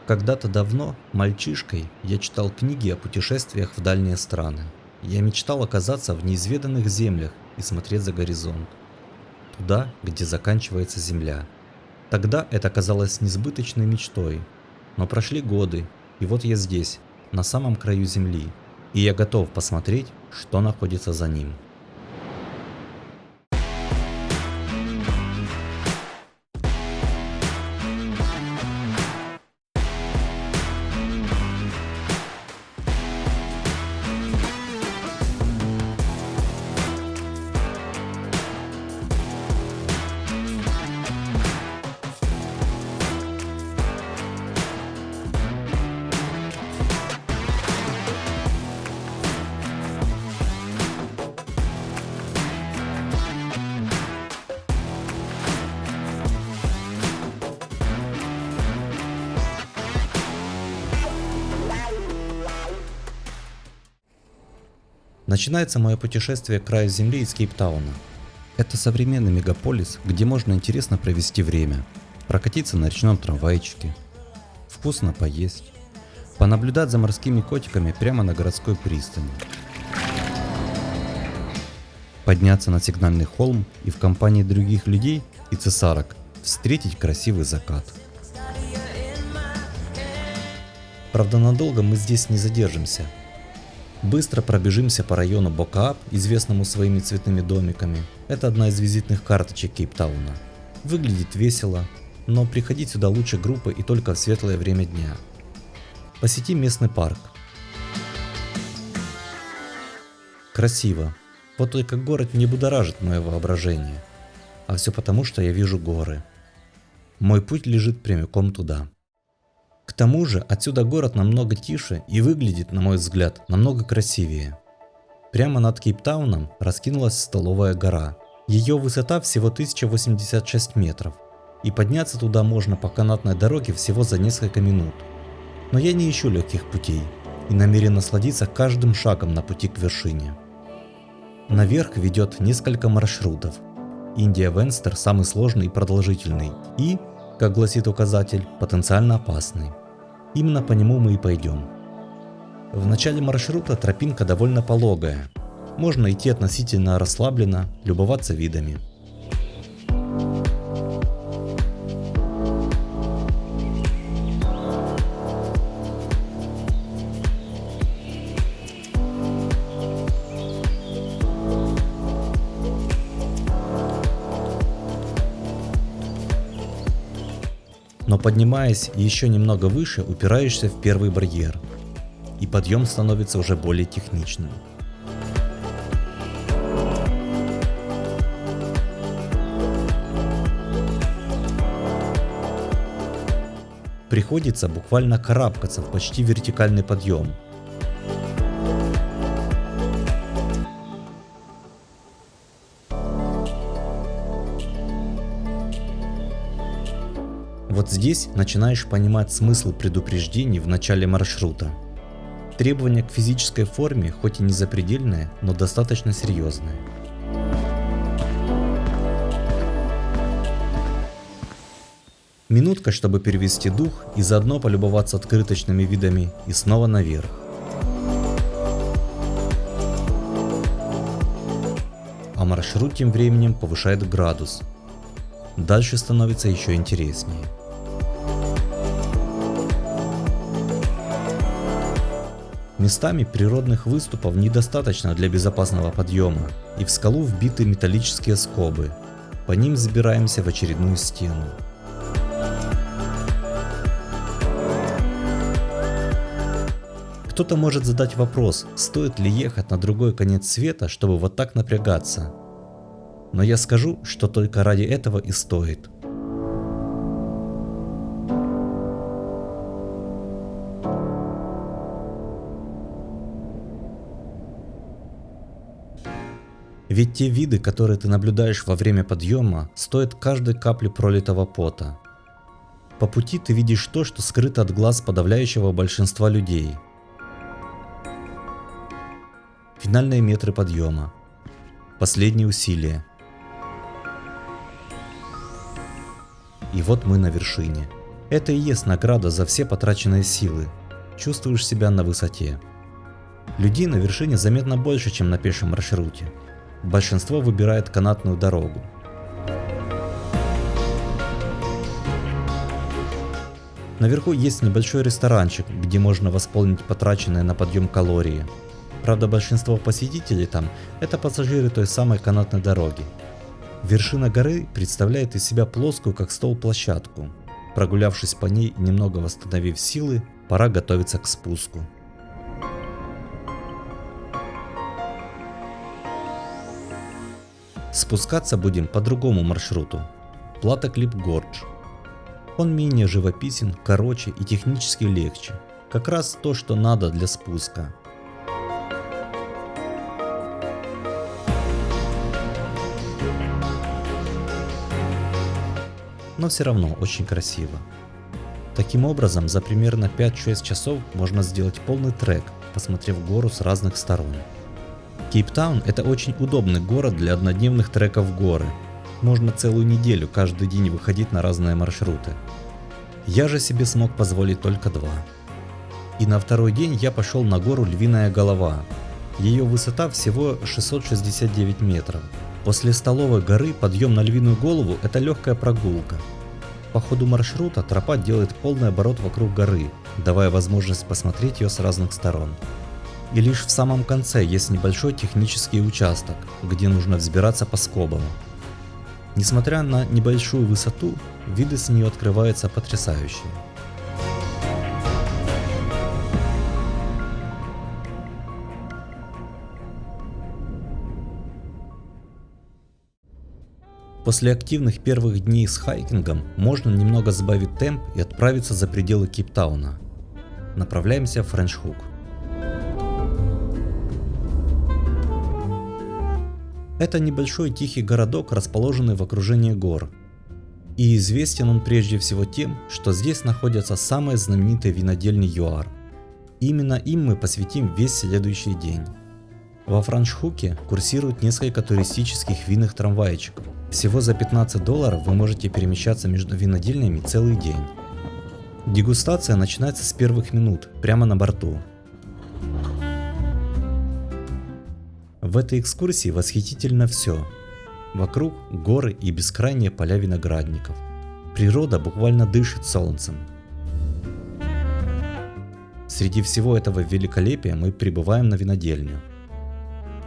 Когда-то давно, мальчишкой, я читал книги о путешествиях в дальние страны. Я мечтал оказаться в неизведанных землях и смотреть за горизонт, туда, где заканчивается земля. Тогда это казалось несбыточной мечтой. Но прошли годы, и вот я здесь, на самом краю земли, и я готов посмотреть, что находится за ним. Начинается мое путешествие к краю земли из Кейптауна. Это современный мегаполис, где можно интересно провести время, прокатиться на речном трамвайчике, вкусно поесть, понаблюдать за морскими котиками прямо на городской пристани, подняться на сигнальный холм и в компании других людей и цесарок встретить красивый закат. Правда, надолго мы здесь не задержимся. Быстро пробежимся по району Бокаап, известному своими цветными домиками. Это одна из визитных карточек Кейптауна. Выглядит весело, но приходить сюда лучше группы и только в светлое время дня. Посетим местный парк. Красиво. Вот только город не будоражит мое воображение. А все потому, что я вижу горы. Мой путь лежит прямиком туда. К тому же отсюда город намного тише и выглядит, на мой взгляд, намного красивее. Прямо над Кейптауном раскинулась столовая гора. Ее высота всего 1086 метров, и подняться туда можно по канатной дороге всего за несколько минут. Но я не ищу легких путей и намерен насладиться каждым шагом на пути к вершине. Наверх ведет несколько маршрутов. Индия Венстер самый сложный и продолжительный и, как гласит указатель, потенциально опасный. Именно по нему мы и пойдем. В начале маршрута тропинка довольно пологая. Можно идти относительно расслабленно, любоваться видами. Но поднимаясь еще немного выше, упираешься в первый барьер, и подъем становится уже более техничным. Приходится буквально карабкаться в почти вертикальный подъем. Вот здесь начинаешь понимать смысл предупреждений в начале маршрута. Требования к физической форме хоть и не запредельные, но достаточно серьезные. Минутка, чтобы перевести дух и заодно полюбоваться открыточными видами, и снова наверх. А маршрут тем временем повышает градус. Дальше становится еще интереснее. Местами природных выступов недостаточно для безопасного подъема, и в скалу вбиты металлические скобы. По ним забираемся в очередную стену. Кто-то может задать вопрос, стоит ли ехать на другой конец света, чтобы вот так напрягаться. Но я скажу, что только ради этого и стоит. Ведь те виды, которые ты наблюдаешь во время подъема, стоят каждой капли пролитого пота. По пути ты видишь то, что скрыто от глаз подавляющего большинства людей. Финальные метры подъема. Последние усилия. И вот мы на вершине. Это и есть награда за все потраченные силы. Чувствуешь себя на высоте. Людей на вершине заметно больше, чем на пешем маршруте. Большинство выбирает канатную дорогу. Наверху есть небольшой ресторанчик, где можно восполнить потраченные на подъем калории. Правда, большинство посетителей там – это пассажиры той самой канатной дороги. Вершина горы представляет из себя плоскую, как стол, площадку. Прогулявшись по ней и немного восстановив силы, пора готовиться к спуску. Спускаться будем по другому маршруту – Плата Клип Гордж. Он менее живописен, короче и технически легче. Как раз то, что надо для спуска. Но все равно очень красиво. Таким образом, за примерно 5-6 часов можно сделать полный трек, посмотрев гору с разных сторон. Кейптаун – это очень удобный город для однодневных треков в горы. Можно целую неделю каждый день выходить на разные маршруты. Я же себе смог позволить только 2. И на второй день я пошел на гору Львиная Голова. Ее высота всего 669 метров. После Столовой горы подъем на Львиную Голову – это легкая прогулка. По ходу маршрута тропа делает полный оборот вокруг горы, давая возможность посмотреть ее с разных сторон. И лишь в самом конце есть небольшой технический участок, где нужно взбираться по скобам. Несмотря на небольшую высоту, виды с нее открываются потрясающие. После активных первых дней с хайкингом можно немного сбавить темп и отправиться за пределы Кейптауна. Направляемся в Френч-Хук. Это небольшой тихий городок, расположенный в окружении гор. И известен он прежде всего тем, что здесь находятся самые знаменитые винодельни ЮАР. Именно им мы посвятим весь следующий день. Во Френч-Хуке курсирует несколько туристических винных трамвайчиков. Всего за $15 вы можете перемещаться между винодельнями целый день. Дегустация начинается с первых минут, прямо на борту. В этой экскурсии восхитительно все. Вокруг горы и бескрайние поля виноградников. Природа буквально дышит солнцем. Среди всего этого великолепия мы прибываем на винодельню.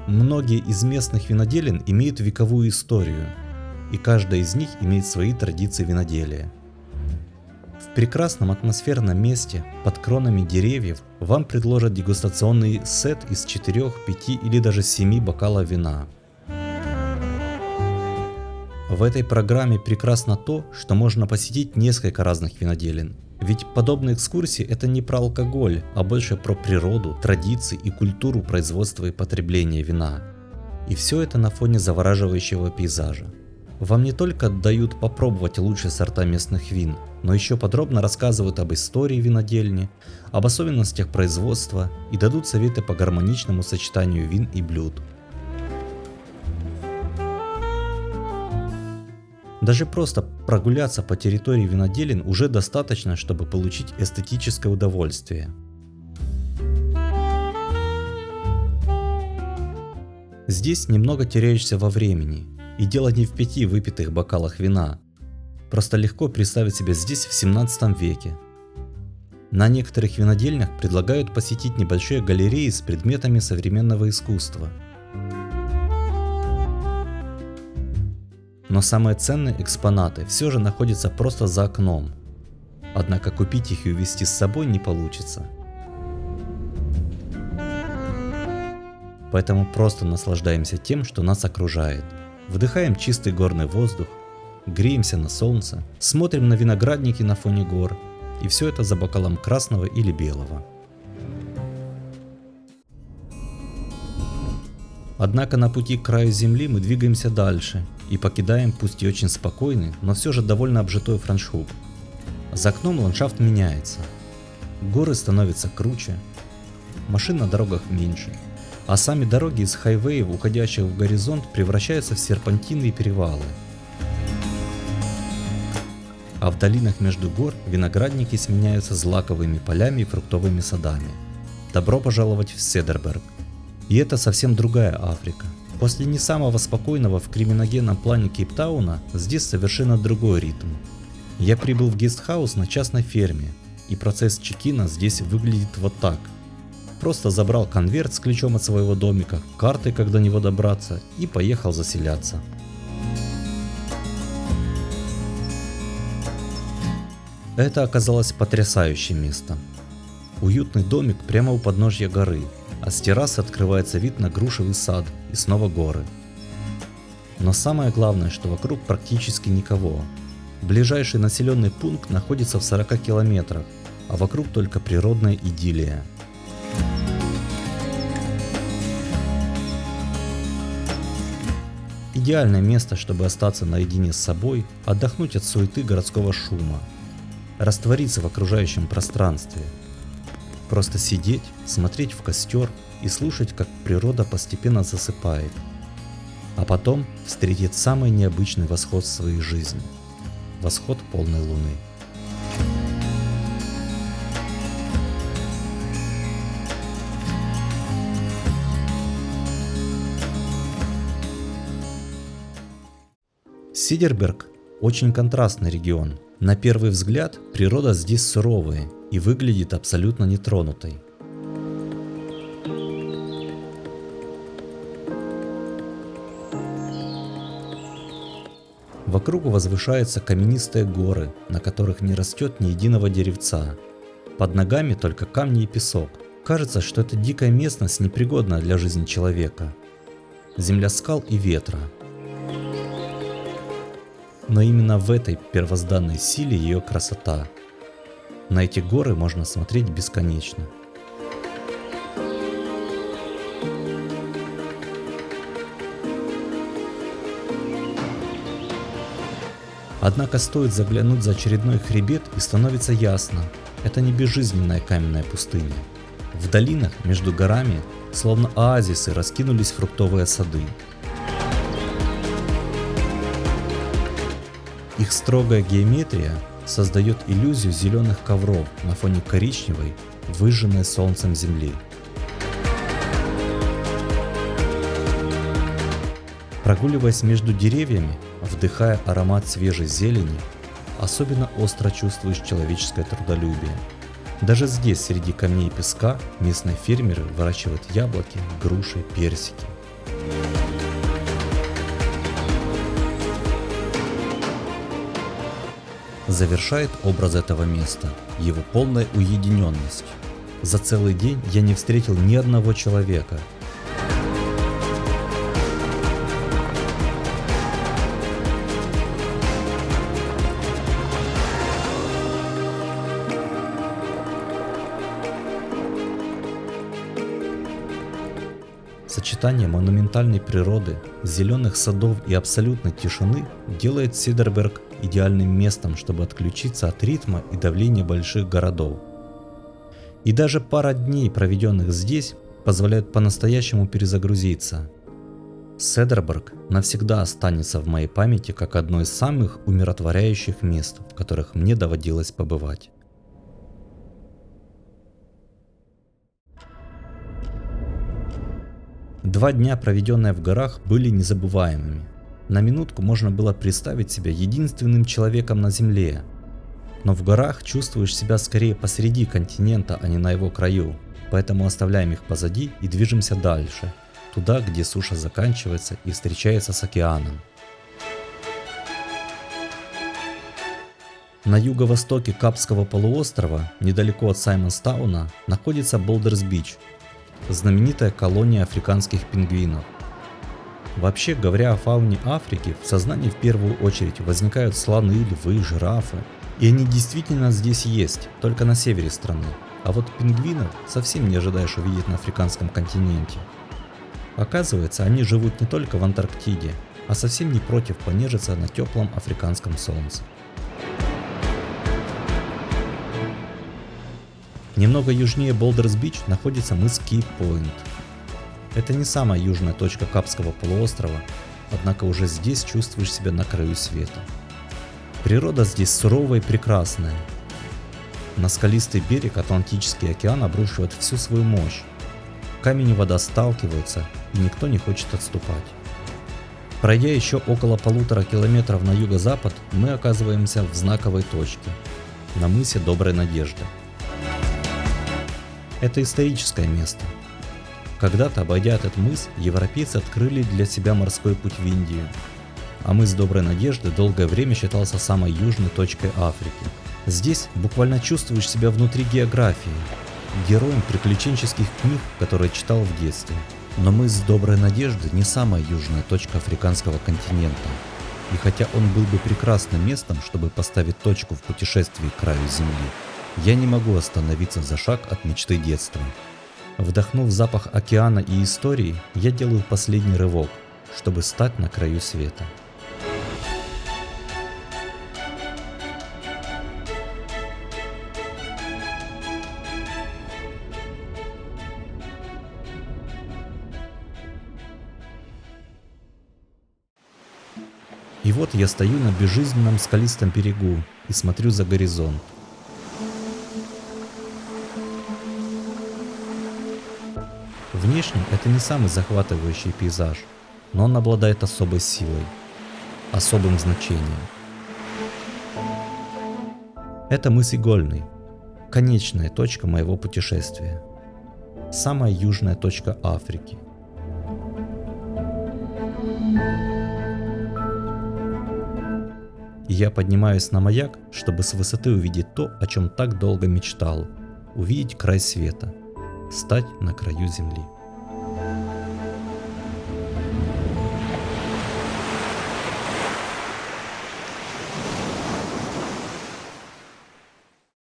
Многие из местных виноделин имеют вековую историю, и каждая из них имеет свои традиции виноделия. В прекрасном атмосферном месте, под кронами деревьев, вам предложат дегустационный сет из 4, 5 или даже 7 бокалов вина. В этой программе прекрасно то, что можно посетить несколько разных виноделин. Ведь подобные экскурсии – это не про алкоголь, а больше про природу, традиции и культуру производства и потребления вина. И все это на фоне завораживающего пейзажа. Вам не только дают попробовать лучшие сорта местных вин, но еще подробно рассказывают об истории винодельни, об особенностях производства и дадут советы по гармоничному сочетанию вин и блюд. Даже просто прогуляться по территории виноделин уже достаточно, чтобы получить эстетическое удовольствие. Здесь немного теряешься во времени. И дело не в 5 выпитых бокалах вина. Просто легко представить себя здесь в 17 веке. На некоторых винодельнях предлагают посетить небольшие галереи с предметами современного искусства. Но самые ценные экспонаты все же находятся просто за окном. Однако купить их и увезти с собой не получится. Поэтому просто наслаждаемся тем, что нас окружает. Вдыхаем чистый горный воздух, греемся на солнце, смотрим на виноградники на фоне гор, и все это за бокалом красного или белого. Однако на пути к краю земли мы двигаемся дальше и покидаем пусть и очень спокойный, но все же довольно обжитой Френч-Хук. За окном ландшафт меняется. Горы становятся круче, машин на дорогах меньше, а сами дороги из хайвеев, уходящих в горизонт, превращаются в серпантины и перевалы. А в долинах между гор виноградники сменяются злаковыми полями и фруктовыми садами. Добро пожаловать в Седерберг. И это совсем другая Африка. После не самого спокойного в криминогенном плане Кейптауна здесь совершенно другой ритм. Я прибыл в гестхаус на частной ферме, и процесс чекина здесь выглядит вот так. Просто забрал конверт с ключом от своего домика, картой, как до него добраться, и поехал заселяться. Это оказалось потрясающим местом. Уютный домик прямо у подножья горы, а с террасы открывается вид на грушевый сад и снова горы. Но самое главное, что вокруг практически никого. Ближайший населенный пункт находится в 40 километрах, а вокруг только природная идиллия. Идеальное место, чтобы остаться наедине с собой, отдохнуть от суеты городского шума, раствориться в окружающем пространстве. Просто сидеть, смотреть в костер и слушать, как природа постепенно засыпает. А потом встретить самый необычный восход в своей жизни. Восход полной луны. Седерберг – очень контрастный регион. На первый взгляд природа здесь суровая и выглядит абсолютно нетронутой. Вокруг возвышаются каменистые горы, на которых не растет ни единого деревца. Под ногами только камни и песок. Кажется, что это дикая местность, непригодная для жизни человека. Земля скал и ветра. Но именно в этой первозданной силе ее красота. На эти горы можно смотреть бесконечно. Однако стоит заглянуть за очередной хребет, и становится ясно, это не безжизненная каменная пустыня. В долинах между горами, словно оазисы, раскинулись фруктовые сады. Их строгая геометрия создает иллюзию зеленых ковров на фоне коричневой, выжженной солнцем земли. Прогуливаясь между деревьями, вдыхая аромат свежей зелени, особенно остро чувствуешь человеческое трудолюбие. Даже здесь, среди камней и песка, местные фермеры выращивают яблоки, груши, персики. Завершает образ этого места его полная уединенность. За целый день я не встретил ни одного человека. Сочетание монументальной природы, зеленых садов и абсолютной тишины делает Седерберг идеальным местом, чтобы отключиться от ритма и давления больших городов. И даже пара дней, проведенных здесь, позволяют по-настоящему перезагрузиться. Седерберг навсегда останется в моей памяти как одно из самых умиротворяющих мест, в которых мне доводилось побывать. Два дня, проведенные в горах, были незабываемыми. На минутку можно было представить себя единственным человеком на Земле. Но в горах чувствуешь себя скорее посреди континента, а не на его краю. Поэтому оставляем их позади и движемся дальше, туда, где суша заканчивается и встречается с океаном. На юго-востоке Капского полуострова, недалеко от Саймонстауна, находится Болдерс-Бич, знаменитая колония африканских пингвинов. Вообще, говоря о фауне Африки, в сознании в первую очередь возникают слоны, львы, жирафы. И они действительно здесь есть, только на севере страны. А вот пингвинов совсем не ожидаешь увидеть на африканском континенте. Оказывается, они живут не только в Антарктиде, а совсем не против понежиться на теплом африканском солнце. Немного южнее Болдерс-Бич находится мыс Кейп-Пойнт. Это не самая южная точка Капского полуострова, однако уже здесь чувствуешь себя на краю света. Природа здесь суровая и прекрасная. На скалистый берег Атлантический океан обрушивает всю свою мощь. Камень и вода сталкиваются, и никто не хочет отступать. Пройдя еще около 1,5 километров на юго-запад, мы оказываемся в знаковой точке, на мысе Доброй Надежды. Это историческое место. Когда-то, обойдя этот мыс, европейцы открыли для себя морской путь в Индию, а мыс Доброй Надежды долгое время считался самой южной точкой Африки. Здесь буквально чувствуешь себя внутри географии, героем приключенческих книг, которые читал в детстве. Но мыс Доброй Надежды не самая южная точка африканского континента. И хотя он был бы прекрасным местом, чтобы поставить точку в путешествии к краю Земли, я не могу остановиться за шаг от мечты детства. Вдохнув запах океана и истории, я делаю последний рывок, чтобы стать на краю света. И вот я стою на безжизненном скалистом берегу и смотрю за горизонт. Внешне это не самый захватывающий пейзаж, но он обладает особой силой, особым значением. Это мыс Игольный, конечная точка моего путешествия, самая южная точка Африки. И я поднимаюсь на маяк, чтобы с высоты увидеть то, о чем так долго мечтал, увидеть край света, стать на краю земли.